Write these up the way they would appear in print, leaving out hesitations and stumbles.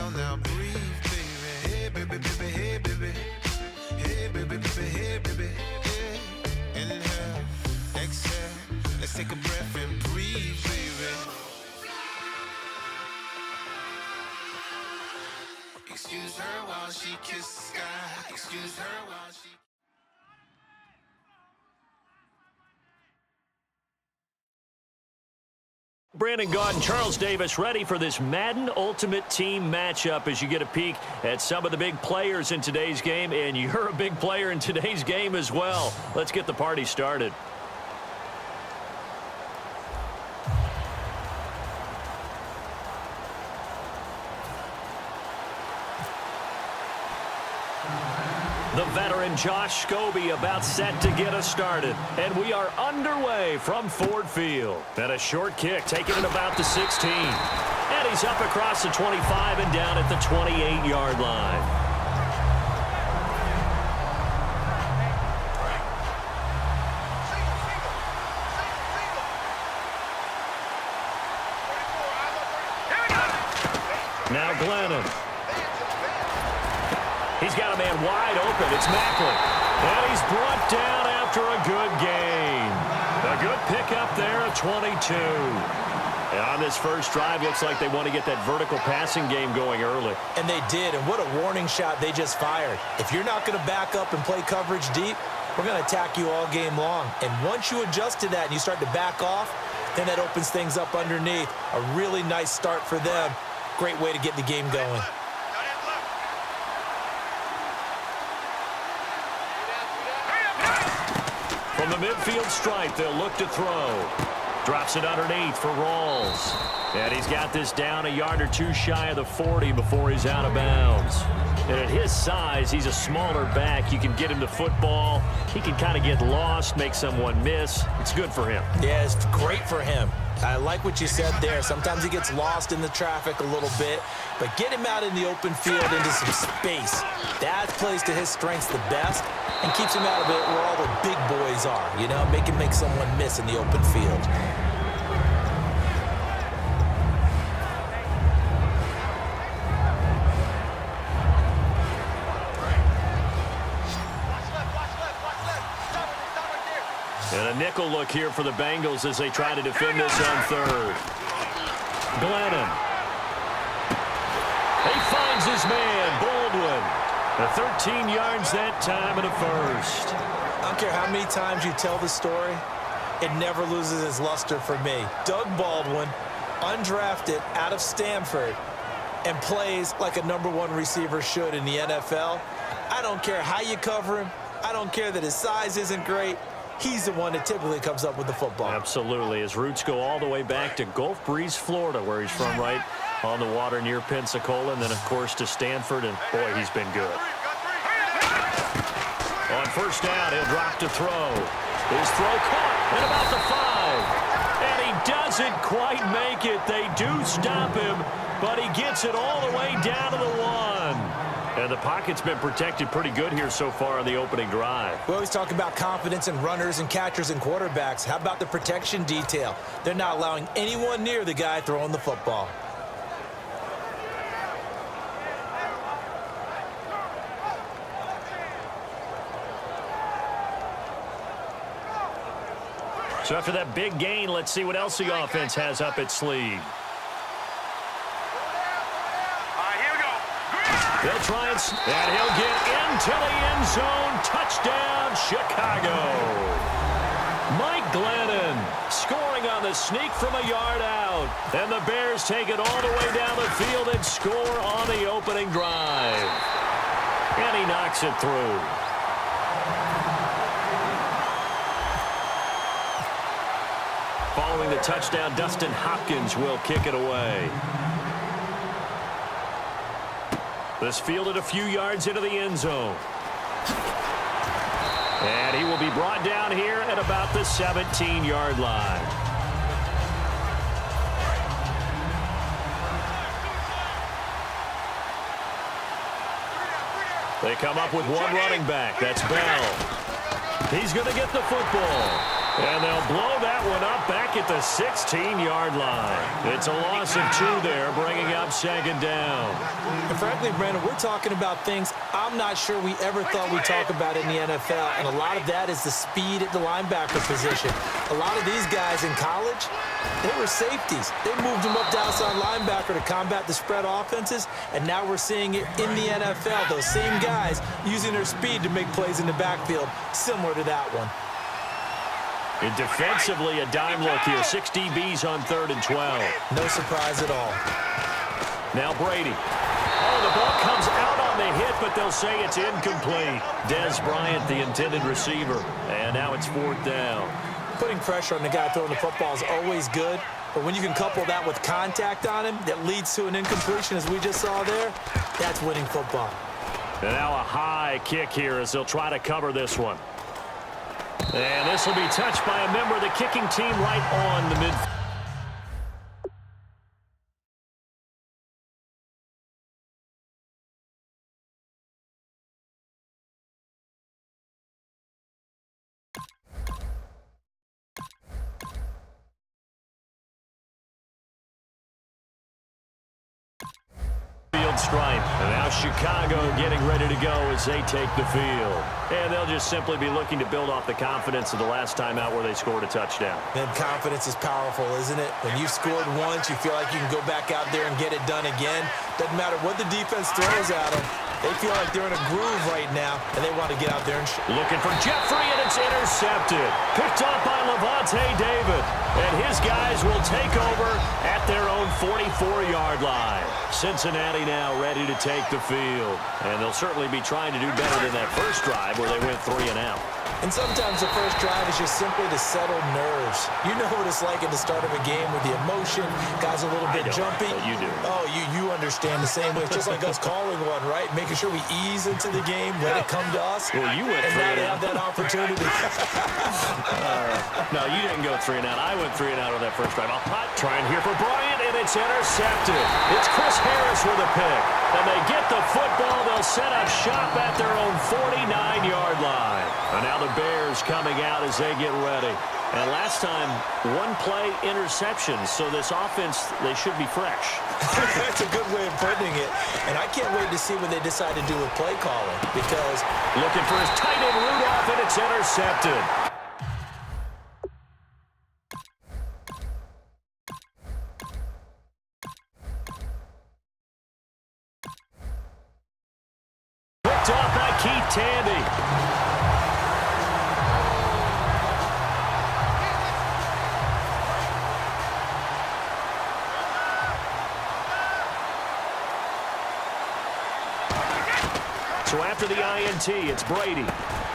exhale, now breathe, baby. Hey, baby, baby, hey, baby. Hey, baby, baby, hey, baby. Hey. Inhale, exhale. Let's take a breath and breathe, baby. Excuse her while she kisses the sky. Excuse her while she... Brandon Gaudin, Charles Davis ready for this Madden Ultimate Team matchup as you get a peek at some of the big players in today's game, and you're a big player in today's game as well. Let's get the party started. The veteran Josh Scobie about set to get us started. And we are underway from Ford Field. And a short kick taken at about the 16. And he's up across the 25 and down at the 28-yard line. Now Glennon. He's got a man wide open. It's Macklin. And he's brought down after a good gain. A good pickup there at 22. And on this first drive, looks like they want to get that vertical passing game going early. And they did, and what a warning shot they just fired. If you're not going to back up and play coverage deep, we're going to attack you all game long. And once you adjust to that and you start to back off, then that opens things up underneath. A really nice start for them. Great way to get the game going. From the midfield stripe, they'll look to throw. Drops it underneath for Rawls. And he's got this down a yard or two shy of the 40 before he's out of bounds. And at his size, he's a smaller back. You can get him to football. He can kind of get lost, make someone miss. It's good for him. Yeah, it's great for him. I like what you said there. Sometimes he gets lost in the traffic a little bit, but get him out in the open field into some space. That plays to his strengths the best and keeps him out of it where all the big boys are, you know, make him make someone miss in the open field. And a nickel look here for the Bengals as they try to defend this on third. Glennon. He finds his man, Baldwin. 13 yards that time in the first. I don't care how many times you tell the story, it never loses its luster for me. Doug Baldwin, undrafted out of Stanford, and plays like a #1 receiver should in the NFL. I don't care how you cover him. I don't care that his size isn't great. He's the one that typically comes up with the football. Absolutely. His roots go all the way back to Gulf Breeze, Florida, where he's from, right on the water near Pensacola, and then, of course, to Stanford, and, boy, he's been good. On first down, he'll drop to throw. His throw caught at about the 5, and he doesn't quite make it. They do stop him, but he gets it all the way down to the 1. And the pocket's been protected pretty good here so far on the opening drive. We always talk about confidence in runners and catchers and quarterbacks. How about the protection detail? They're not allowing anyone near the guy throwing the football. So after that big gain, let's see what else the offense has up its sleeve. They'll try and he'll get into the end zone. Touchdown, Chicago. Mike Glennon scoring on the sneak from a yard out. And the Bears take it all the way down the field and score on the opening drive. And he knocks it through. Following the touchdown, Dustin Hopkins will kick it away. This fielded a few yards into the end zone. And he will be brought down here at about the 17-yard line. They come up with one running back. That's Bell. He's going to get the football. And they'll blow that one up back at the 16-yard line. It's a loss of 2 there, bringing up second down. And frankly, Brandon, we're talking about things I'm not sure we ever thought we'd talk about in the NFL, and a lot of that is the speed at the linebacker position. A lot of these guys in college, they were safeties. They moved them up to outside linebacker to combat the spread offenses, and now we're seeing it in the NFL. Those same guys using their speed to make plays in the backfield, similar to that one. And defensively, a dime look here. 6 DBs on 3rd and 12. No surprise at all. Now Brady. Oh, the ball comes out on the hit, but they'll say it's incomplete. Des Bryant, the intended receiver. And now it's 4th down. Putting pressure on the guy throwing the football is always good, but when you can couple that with contact on him that leads to an incompletion, as we just saw there, that's winning football. And now a high kick here as they'll try to cover this one. And this will be touched by a member of the kicking team right on the midfield. Stripe. And now Chicago getting ready to go as they take the field. And they'll just simply be looking to build off the confidence of the last time out where they scored a touchdown. And confidence is powerful, isn't it? When you've scored once, you feel like you can go back out there and get it done again. Doesn't matter what the defense throws at them. They feel like they're in a groove right now, and they want to get out there and looking for Jeffrey, and it's intercepted. Picked off by Levante David. And his guys will take over at their own 44-yard line. Cincinnati now ready to take the field. And they'll certainly be trying to do better than that first drive where they went 3 and out. And sometimes the first drive is just simply to settle nerves. You know what it's like at the start of a game with the emotion. Guys a little bit jumpy. You do. Oh, you understand the same way. It's just like us calling one, right? Making sure we ease into the game, let it come to us. Well, you went and 3 now and they out. have that opportunity. No, you didn't go 3 and out. I went 3 and out on that first drive. Trying here for Bryant, and it's intercepted. It's Chris Harris with a pick. And they get the football. They'll set up shop at their own 49-yard line. And now the Bears coming out as they get ready. And last time, 1-play interceptions. So this offense, they should be fresh. That's a good way of putting it. And I can't wait to see what they decide to do with play calling. Because looking for his tight end Rudolph, and it's intercepted. Picked off by Keith Tandy. So after the INT, it's Brady.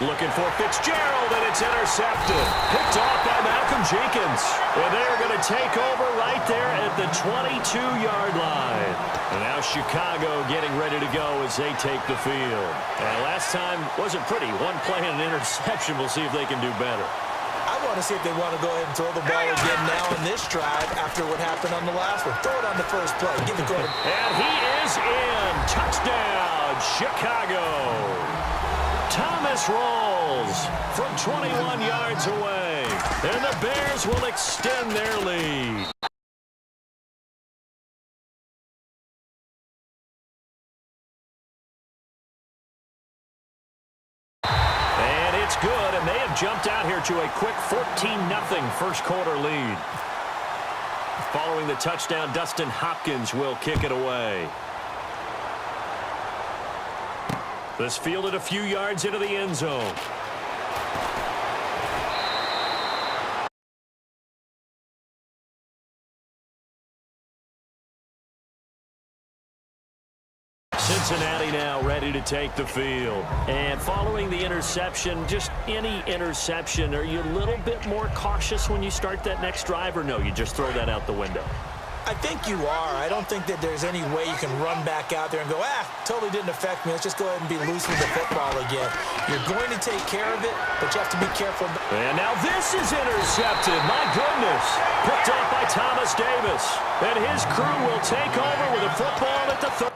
Looking for Fitzgerald, and it's intercepted. Picked off by Malcolm Jenkins. And they're going to take over right there at the 22-yard line. And now Chicago getting ready to go as they take the field. And last time wasn't pretty. 1 play and an interception. We'll see if they can do better. I want to see if they want to go ahead and throw the ball again now in this drive after what happened on the last one. Throw it on the first play. Give the quarterback. And he is in. Touchdown, Chicago. Thomas rolls from 21 yards away. And the Bears will extend their lead. And it's good, and they have jumped out here to a quick 14-0 first quarter lead. Following the touchdown, Dustin Hopkins will kick it away. This fielded a few yards into the end zone. Cincinnati now ready to take the field. And following the interception, just any interception, are you a little bit more cautious when you start that next drive, or no, you just throw that out the window? I think you are. I don't think that there's any way you can run back out there and go, totally didn't affect me. Let's just go ahead and be loose with the football again. You're going to take care of it, but you have to be careful. And now this is intercepted. My goodness. Picked off by Thomas Davis. And his crew will take over with a football at the 30.